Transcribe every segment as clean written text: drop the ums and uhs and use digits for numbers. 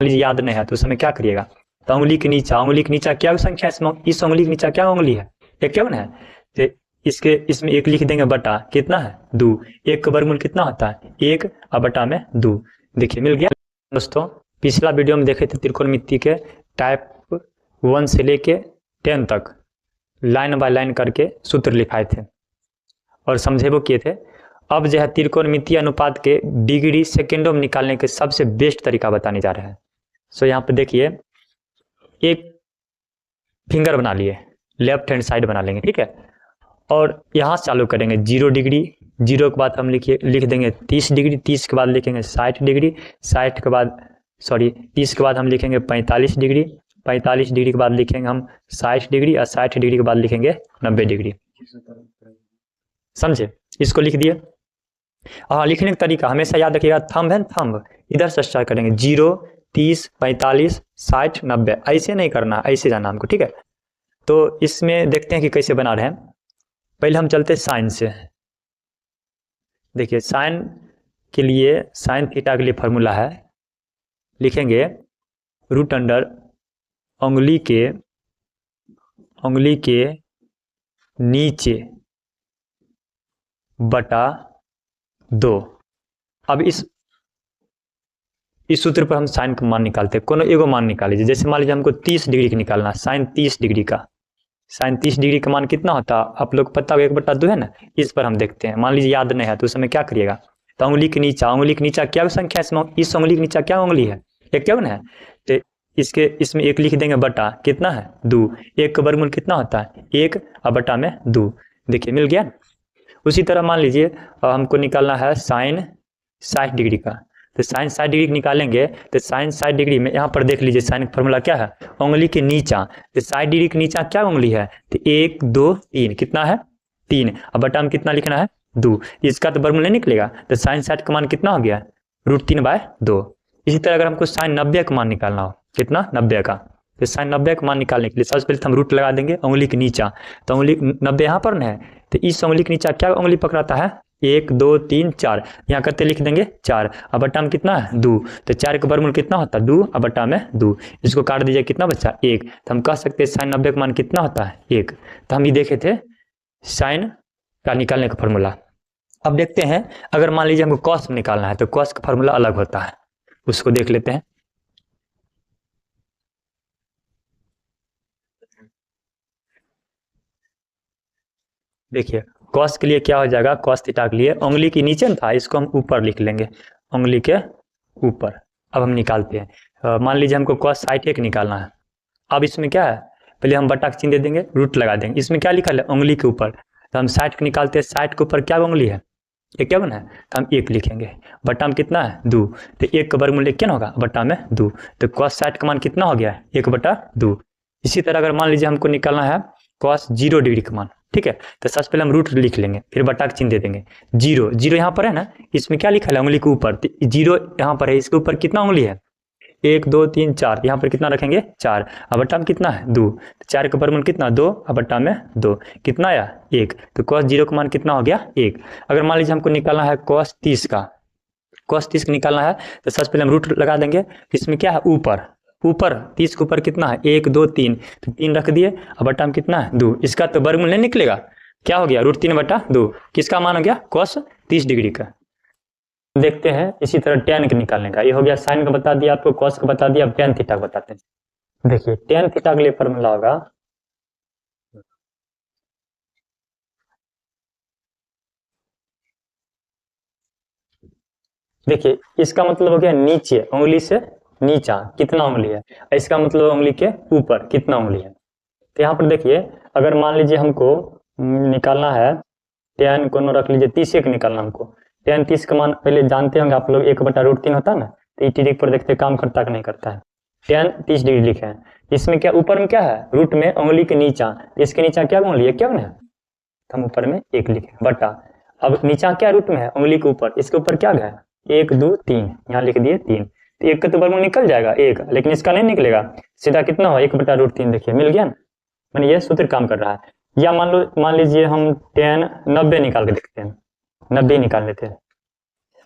लीजिए याद नहीं है तो उस समय क्या करिएगा, तो उंगली के नीचा क्या संख्या है, इस उंगली के नीचा क्या उंगली है, इक्यावन है। तो इसमें एक लिख देंगे बटा कितना है 2, एक का वर्गमूल कितना होता है 1 और बटा में 2। देखिए मिल गया दोस्तों। पिछला वीडियो में देखे थे त्रिकोणमिति के टाइप 1 से लेके 10 तक लाइन बाय लाइन करके सूत्र लिखाए थे और समझेबो किए थे। अब जो है त्रिकोणमितीय अनुपात के डिग्री सेकेंडों में निकालने के सबसे बेस्ट तरीका बताने जा रहे हैं। सो यहाँ पे देखिए एक फिंगर बना लिए, लेफ्ट हैंड साइड बना लेंगे, ठीक है। और यहाँ से चालू करेंगे 0 डिग्री, 0 के बाद हम लिख देंगे 30 डिग्री, 30 के बाद लिखेंगे 60 डिग्री, 60 के बाद 30 के बाद हम लिखेंगे 45 डिग्री, 45 डिग्री के बाद लिखेंगे हम 60 डिग्री और 60 डिग्री के बाद लिखेंगे 90 डिग्री। समझे, इसको लिख दिए। हाँ, लिखने का तरीका हमेशा याद रखिएगा, थंब है थंब, इधर से स्टार्ट करेंगे 0 30 45 60 90, ऐसे नहीं करना, ऐसे जाना हमको, ठीक है। तो इसमें देखते हैं कि कैसे बना रहे हैं। पहले हम चलते साइन से। देखिए साइन के लिए, साइन थीटा के लिए फॉर्मूला है, लिखेंगे रूट अंडर उंगली के नीचे बटा 2। अब इस सूत्र पर हम साइन का मान निकालते हैं। कोनो एगो मान निकाल लीजिए, जैसे मान लीजिए हमको 30 डिग्री का निकालना है, साइन 30 डिग्री का, साइन 30 डिग्री का मान कितना होता है आप लोग पता होगा 1/2 है ना। इस पर हम देखते हैं, मान लीजिए याद नहीं है तो उस समय क्या करिएगा, तो उंगली के नीचा क्या संख्या है, इस उंगली के नीचा क्या उंगली है, इक्यावन है। तो इसमें एक लिख देंगे बटा कितना है 2, एक का वर्गमूल कितना होता है 1 और बटा में 2। देखिए मिल गया। उसी तरह मान लीजिए हमको निकालना है साइन 60 डिग्री का, तो साइन 60 डिग्री निकालेंगे तो साइन 60 डिग्री में यहाँ पर देख लीजिए साइन का फॉर्मूला क्या है, उंगली के नीचा, तो 60 डिग्री के नीचा क्या उंगली है, तो 1 2 3 कितना है 3, अब बटा में कितना लिखना है 2, इसका तो वर्गमूल नहीं निकलेगा, तो साइन 60 का मान कितना हो गया √3/2। इसी तरह अगर हमको साइन 90 का मान निकालना हो, कितना 90 का, तो साइन 90 का मान निकालने के लिए सबसे पहले हम रूट लगा देंगे उंगली के नीचा, तो उंगली 90 यहाँ पर ना है, तो इस उंगली के नीचा क्या उंगली पकड़ाता है 1 2 3 4, यहाँ करते लिख देंगे 4, अब बटा में कितना है 2, तो 4 का वर्गमूल कितना होता है 2 और बटा में 2, इसको काट दीजिए कितना बचा 1, तो हम कह सकते हैं साइन 90 का मान कितना होता है 1। तो हम ये देखे थे साइन का निकालने का फॉर्मूला। अब देखते हैं अगर मान लीजिए हमको कॉस निकालना है तो कॉस का फॉर्मूला अलग होता है, उसको देख लेते हैं। देखिए कॉस के लिए क्या हो जाएगा, कॉस थीटा के लिए उंगली के नीचे था, इसको हम ऊपर लिख लेंगे, उंगली के ऊपर। अब हम निकालते हैं, मान लीजिए हमको कॉस 60 निकालना है। अब इसमें क्या है, पहले हम बटा का चिन्ह दे देंगे, रूट लगा देंगे, इसमें क्या लिखा है उंगली के ऊपर, तो हम 60 को निकालते हैं, 60 के ऊपर क्या उंगली है इक्यावन है, तो हम 1 लिखेंगे, बटा में कितना है 2, तो 1 का वर्गमूल इक्यावन होगा, बटा में 2, तो कॉस 60 का मान कितना हो गया 1/2। इसी तरह अगर मान लीजिए हमको निकालना है कॉस 0 डिग्री का मान, ठीक है, तो सबसे पहले हम रूट लिख लेंगे, फिर बटा का चिन्ह दे देंगे, 0 यहाँ पर है ना, इसमें क्या लिखा है उंगली के ऊपर, 0 यहाँ पर है, इसके ऊपर कितना उंगली है 1 2 3 4, यहाँ पर कितना रखेंगे 4, अब बटा में कितना है 2, 4 का वर्गमूल कितना 2 और बटा में 2 कितना आया 1, तो कॉस 0 का मान कितना हो गया 1। अगर मान लीजिए हमको निकालना है कॉस 30 का, कॉस 30 का निकालना है तो सबसे पहले हम रूट लगा देंगे, इसमें क्या है ऊपर 30 के ऊपर कितना है 1 2 3, तो 3 रख दिए, अब बटा में कितना है 2, इसका तो वर्गमूल नहीं निकलेगा, क्या हो गया √3/2, किसका मान हो गया कॉस 30 डिग्री का। देखते हैं इसी तरह tan के निकालने का, ये हो गया साइन का बता दिया आपको, कॉस का बता दिया, अब tan थीटा का बताते हैं। देखिए tan थीटा के लिए फॉर्मूला होगा, देखिए इसका मतलब हो गया नीचे, उंगली से नीचा कितना उंगली है, इसका मतलब उंगली के ऊपर कितना उंगली है। तो यहाँ पर देखिए अगर मान लीजिए हमको निकालना है tan को रख लीजिए 30 एक निकालना हमको, tan 30 का मान पहले जानते होंगे आप लोग 1/√3 होता है ना, तो ट्रिक पर देखते काम करता कि नहीं करता है। tan 30 डिग्री लिखे हैं, इसमें क्या ऊपर में क्या है रूट में उंगली के नीचा, इसके नीचा क्या उंगली है क्या है, तो हम ऊपर में 1 लिखे बटा, अब नीचा क्या रूट में है उंगली के ऊपर, इसके ऊपर क्या है 1 2 3, यहाँ लिख दिए 3, तो 1 का तो वर्गमूल निकल जाएगा 1, लेकिन इसका नहीं निकलेगा, सीधा कितना हो 1/√3। देखिए मिल गया ना, मैंने ये सूत्र काम कर रहा है। या मान लीजिए हम tan 90 निकाल के देखते हैं, 90 निकाल लेते हैं,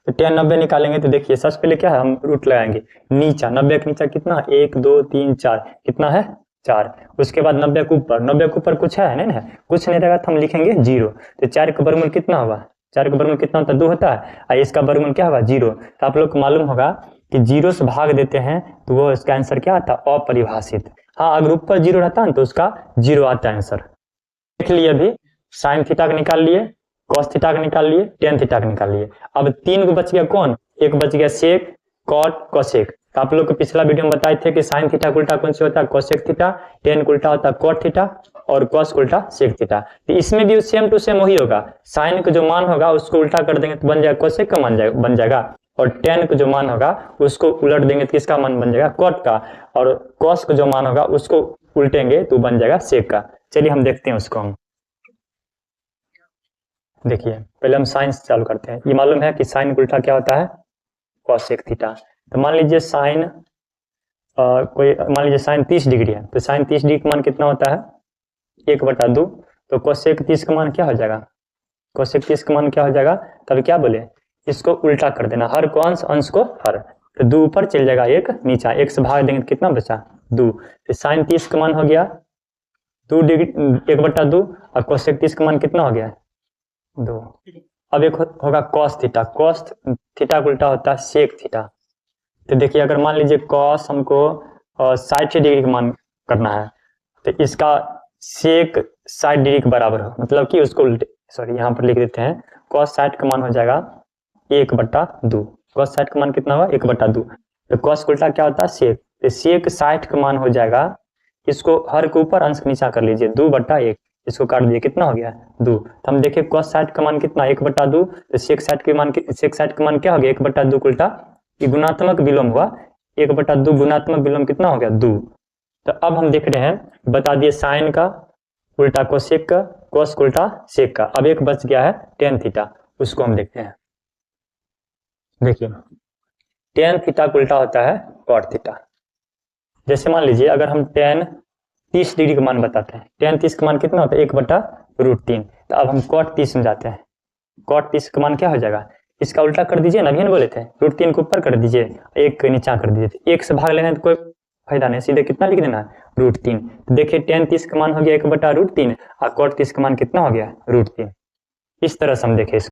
तो tan 90 निकालेंगे तो देखिए सबसे पहले क्या है, हम रूट लगाएंगे नीचा, 90 के नीचा कितना, 1 2 3 4, कितना है 4। उसके बाद 90 के ऊपर, 90 के ऊपर कुछ है नहीं, कुछ नहीं रहेगा तो हम लिखेंगे 0। तो 4 का वर्गमूल कितना होगा, 4 का वर्गमूल कितना होता है, 2 होता है, और इसका वर्गमूल क्या होगा 0। तो आप लोग को मालूम होगा कि 0 से भाग देते हैं तो वो इसका आंसर क्या आता है, अपरिभाषित। हाँ, अगर ऊपर 0 रहता है तो उसका 0 आता है आंसर। देख लिए अभी साइन थीटा का निकाल लिए, कॉस थीटा का निकाल लिए, टेन थीटा का निकाल लिए। अब 3 को बच गया कौन, एक बच गया सेक, कॉट, कोसेक। तो आप लोग को पिछला वीडियो में बताए थे कि साइन थीटा का उल्टा कौन सी होता है, कोसेक थीटा, टेन का उल्टा होता है कॉट थीटा, और कॉस का उल्टा सेक थीटा। तो इसमें भी सेम टू सेम वही होगा, साइन का जो मान होगा उसको उल्टा कर देंगे तो बन जाएगा कोसेक का मान बन जाएगा, और टेन का जो मान होगा उसको उलट देंगे तो किसका मान बन जाएगा, कॉट का, और कॉस का जो मान होगा उसको उल्टेंगे तो बन जाएगा सेक का। चलिए हम देखते हैं उसको। हम देखिए पहले हम साइन से चालू करते हैं। ये मालूम है कि साइन का उल्टा क्या होता है, कोसेक थीटा। तो मान लीजिए साइन मान लीजिए साइन 30 डिग्री है, तो साइन 30 डिग्री का मान कितना होता है, 1/2। तो कोसेक 30 का मान क्या हो जाएगा, कोसेक 30 का मान क्या हो जाएगा, तब क्या बोले, इसको उल्टा कर देना, हर को अंश, अंश को हर। तो 2 ऊपर चल जाएगा, 1 नीचा, 1 से भाग देंगे तो कितना बचा 2। तो साइन 30 का मान हो गया 2 डिग्री 1/2, और कोसेक 30 का मान कितना हो गया 2। अब एक होगा कॉस थीटा, कॉस थीटा का उल्टा होता है सेक थीटा। तो देखिए अगर मान लीजिए कॉस हमको 60 डिग्री का मान करना है, तो इसका सेक 60 डिग्री के बराबर हो, मतलब कि उसको उल्टे, सॉरी यहाँ पर लिख देते हैं, कॉस 60 का मान हो जाएगा 1/2। कॉस 60 का मान कितना होगा 1/2। तो कॉस का उल्टा क्या होता है सेक, तो सेक 60 का मान हो जाएगा, इसको हर के ऊपर अंश नीचा कर लीजिए 2/1, इसको काट दिए कितना हो गया 2। तो हम देखिए cos 60 का मान कितना 1/2, तो sec 60 के मान, sec 60 का मान क्या हो गया 1/2 उल्टा, ये गुणात्मक विलोम हुआ, 1/2 गुणात्मक विलोम कितना हो गया 2। तो अब हम देख रहे हैं, बता दिए साइन का उल्टा कोसेक का, cos का उल्टा सेक का। अब एक बच गया है टेन थीटा, उसको हम देखते हैं। देखिए टेन थीटा का उल्टा होता है cot थीटा। जैसे मान लीजिए अगर हम टेन 30 डिग्री का मान बताते हैं, टेन 30 का मान कितना होता है 1/√3। तो अब हम कॉट 30 में जाते हैं, कॉट 30 का मान क्या हो जाएगा, इसका उल्टा कर दीजिए ना, अभी ना बोले थे √3 के ऊपर कर दीजिए, 1 के नीचा कर दीजिए, 1 से भाग लेना है तो कोई फायदा नहीं, सीधे कितना लिख देना है √3। तो देखिए टेन 30 का मान हो गया 1/√3, और कॉट 30 का मान कितना हो गया √3। इस तरह से हम देखें।